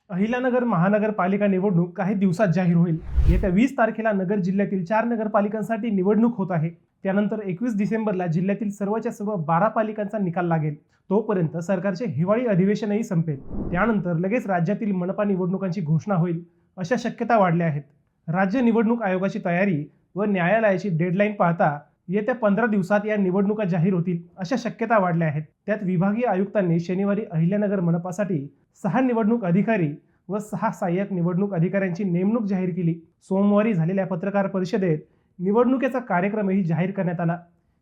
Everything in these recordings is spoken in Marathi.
अहिल्यानगर महानगरपालिका निवडणूक काही दिवसात जाहीर होईल। येत्या 20 तारखेला नगर जिल्ह्यातील 4 नगरपालिकांसाठी निवडणूक होत आहे। त्यानंतर 21 डिसेंबरला जिल्ह्यातील सर्वच्या सर्व 12 पालिकांचा निकाल लागेल। तोपर्यंत सरकारचे हिवाळी अधिवेशनही संपेल। त्यानंतर लगेच राज्यातील मनपा निवडणुकांची घोषणा होईल अशा शक्यता वाढल्या आहेत। राज्य निवडणूक आयोगाची तयारी व न्यायालयाची डेडलाईन पाहता येत्या 15 दिवसात या निवडणुका जाहीर होतील अशा शक्यता वाढल्या आहेत। त्यात विभागीय आयुक्तांनी शनिवारी अहिल्यानगर मनपासाठी 6 निवडणूक अधिकारी व 6 सहाय्यक निवडणूक अधिकाऱ्यांची नेमणूक जाहीर केली। सोमवारी झालेल्या पत्रकार परिषदेत निवडणुकीचा कार्यक्रमही जाहीर करण्यात आला।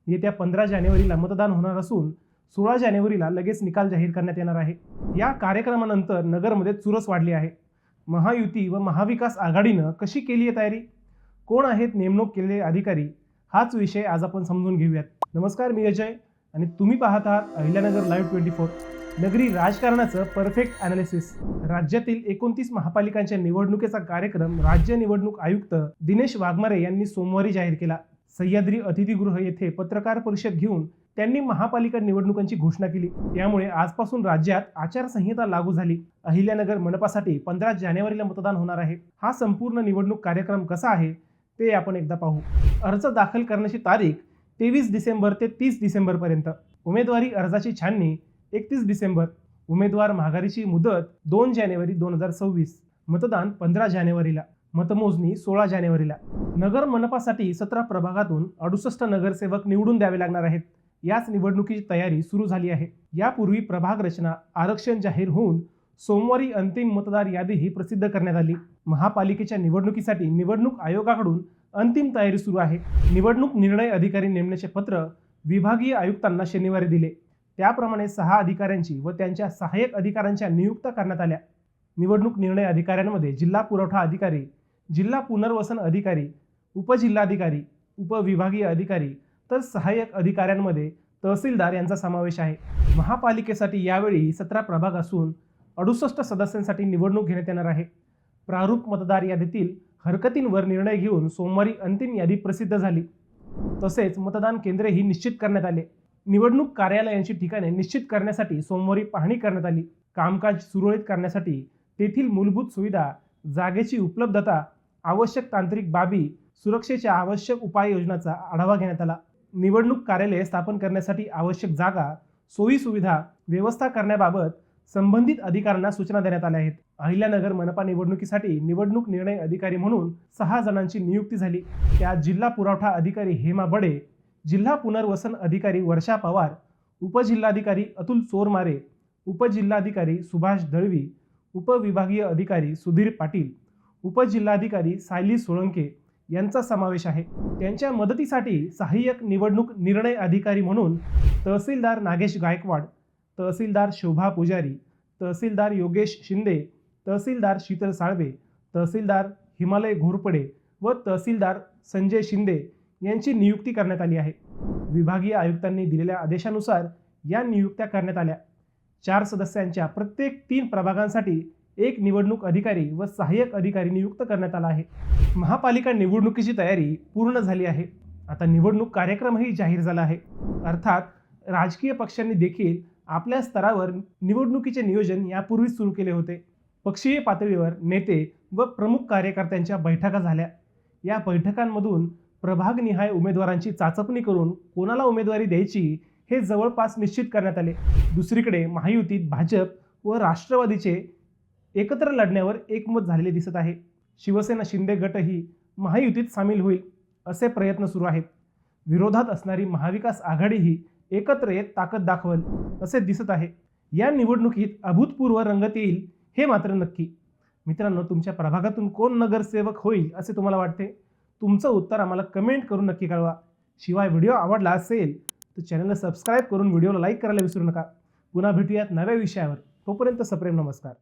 येत्या 15 जानेवारीला मतदान होणार असून 16 जानेवारीला लगेच निकाल जाहीर करण्यात येणार आहे। या कार्यक्रमानंतर नगरमध्ये चुरस वाढली आहे। महायुती व महाविकास आघाडीनं कशी केली आहे तयारी, कोण आहेत नेमणूक केलेले अधिकारी, हाच विषय आज आपण समजून घेऊयात। नमस्कार, मी अजय आणि तुम्ही पाहत आहात अहिल्यानगर लाईव्ह 24। नगरी राजकारणाचं परफेक्ट ॲनालिसिस। राज्यातील 29 महापालिकांच्या निवडणुकीचा कार्यक्रम राज्य निवडणूक आयुक्त दिनेश वाघमारे यांनी सोमवारी जाहीर केला। सह्याद्री अतिथीगृह येथे पत्रकार परिषद घेऊन त्यांनी महापालिका निवडणुकांची घोषणा केली। त्यामुळे आजपासून राज्यात आचारसंहिता लागू झाली। अहिल्यानगर मनपासाठी 15 जानेवारीला मतदान होणार आहे। हा संपूर्ण निवडणूक कार्यक्रम कसा आहे ते आपण एकदा पाहू। अर्ज दाखल करण्याची तारीख 23 डिसेंबर ते 30 डिसेंबर पर्यंत। उमेदवारी अर्जाची छाननी 31 डिसेंबर। उमेदवार माघारीची मुदत 2 जानेवारी 2026। मतदान 15 जानेवारीला। मतमोजणी 16 जानेवारीला। नगर मनपासाठी 17 प्रभागातून 68 नगरसेवक निवडून द्यावे लागणार आहेत। याच निवडणुकीची तयारी सुरू झाली आहे। यापूर्वी प्रभाग रचना आरक्षण जाहीर होऊन सोमवारी अंतिम मतदार यादीही प्रसिद्ध करण्यात आली। महापालिकेच्या निवडणुकीसाठी निवडणूक आयोगाकडून अंतिम तयारी सुरू आहे। निवडणूक निर्णय अधिकारी नेमण्याचे पत्र विभागीय आयुक्तांना शनिवारी दिले। त्याप्रमाणे 6 अधिकाऱ्यांची व त्यांच्या सहाय्यक अधिकाऱ्यांच्या नियुक्त्या करण्यात आल्या। निवडणूक निर्णय अधिकाऱ्यांमध्ये जिल्हा पुरवठा अधिकारी, जिल्हा पुनर्वसन अधिकारी, उपजिल्हाधिकारी, उपविभागीय अधिकारी तर सहाय्यक अधिकाऱ्यांमध्ये तहसीलदार यांचा समावेश आहे। महापालिकेसाठी यावेळी 17 प्रभाग असून 68 सदस्यांसाठी निवडणूक घेण्यात येणार आहे। प्रारूप मतदार यादीतील हरकतींवर निर्णय घेऊन सोमवारी अंतिम यादी प्रसिद्ध झाली। तसेच मतदान केंद्रेही निश्चित करण्यात आले। निवडणूक कार्यालयांची ठिकाणे निश्चित करण्यासाठी सोमवारी पाहणी करण्यात आली। कामकाज सुरळीत करण्यासाठी तेथील मूलभूत सुविधा, जागेची उपलब्धता, आवश्यक तांत्रिक बाबी, सुरक्षेच्या आवश्यक उपाययोजनांचा आढावा घेण्यात आला। निवडणूक कार्यालये स्थापन करण्यासाठी आवश्यक जागा, सोयी सुविधा व्यवस्था करण्याबाबत संबंधित अधिकाऱ्यांना सूचना देण्यात आल्या आहेत। अहिल्यानगर मनपा निवडणुकीसाठी निवडणूक निर्णय अधिकारी म्हणून 6 जणांची नियुक्ती झाली। त्यात जिल्हा पुरवठा अधिकारी हेमा बडे, जिल्हा पुनर्वसन अधिकारी वर्षा पवार, उपजिल्हाधिकारी अतुल चोरमारे, उपजिल्हाधिकारी सुभाष दळवी, उपविभागीय अधिकारी सुधीर पाटील, उपजिल्हाधिकारी सायली सोळंके यांचा समावेश आहे। त्यांच्या मदतीसाठी सहाय्यक निवडणूक निर्णय अधिकारी म्हणून तहसीलदार नागेश गायकवाड, तहसीलदार शोभा पुजारी, तहसीलदार योगेश शिंदे, तहसीलदार शीतल साळवे, तहसीलदार हिमालय घोरपडे व तहसीलदार संजय शिंदे यांची नियुक्ती करण्यात आली आहे। विभागीय आयुक्तांनी दिलेल्या आदेशानुसार या नियुक्त्या करण्यात आल्या। 4 सदस्यांच्या प्रत्येक 3 प्रभागांसाठी 1 निवडणूक अधिकारी व सहाय्यक अधिकारी नियुक्त करण्यात आला आहे। महापालिका निवडणुकीची तयारी पूर्ण झाली आहे। आता निवडणूक कार्यक्रमही जाहीर झाला आहे। अर्थात राजकीय पक्षांनी देखील आपल्या स्तरावर निवडणुकीचे नियोजन यापूर्वीच सुरू केले होते। पक्षीय पातळीवर नेते व प्रमुख कार्यकर्त्यांच्या बैठका झाल्या। या बैठकांमधून प्रभागनिहाय उमेदवारांची चाचपणी करून कोणाला उमेदवारी द्यायची हे जवळपास निश्चित करण्यात आले। दुसरीकडे महायुतीत भाजप व राष्ट्रवादीचे एकत्र लढण्यावर एकमत झालेले दिसत आहे। शिवसेना शिंदे गटही महायुतीत सामील होईल असे प्रयत्न सुरू आहेत। विरोधात असणारी महाविकास आघाडीही एकत्र येत ताकद दाखवल असे दिसत आहे। या निवडणुकीत अभूतपूर्व रंगत येईल हे मात्र नक्की। मित्रांनो, तुमच्या प्रभागातून कोण नगरसेवक होईल असे तुम्हाला वाटते? तुमचं उत्तर आम्हाला कमेंट करून नक्की कळवा। शिवाय व्हिडिओ आवडला असेल तर चॅनलला सबस्क्राईब करून व्हिडिओला लाईक करायला विसरू नका। पुन्हा भेटूयात नव्या विषयावर। तोपर्यंत सप्रेम नमस्कार।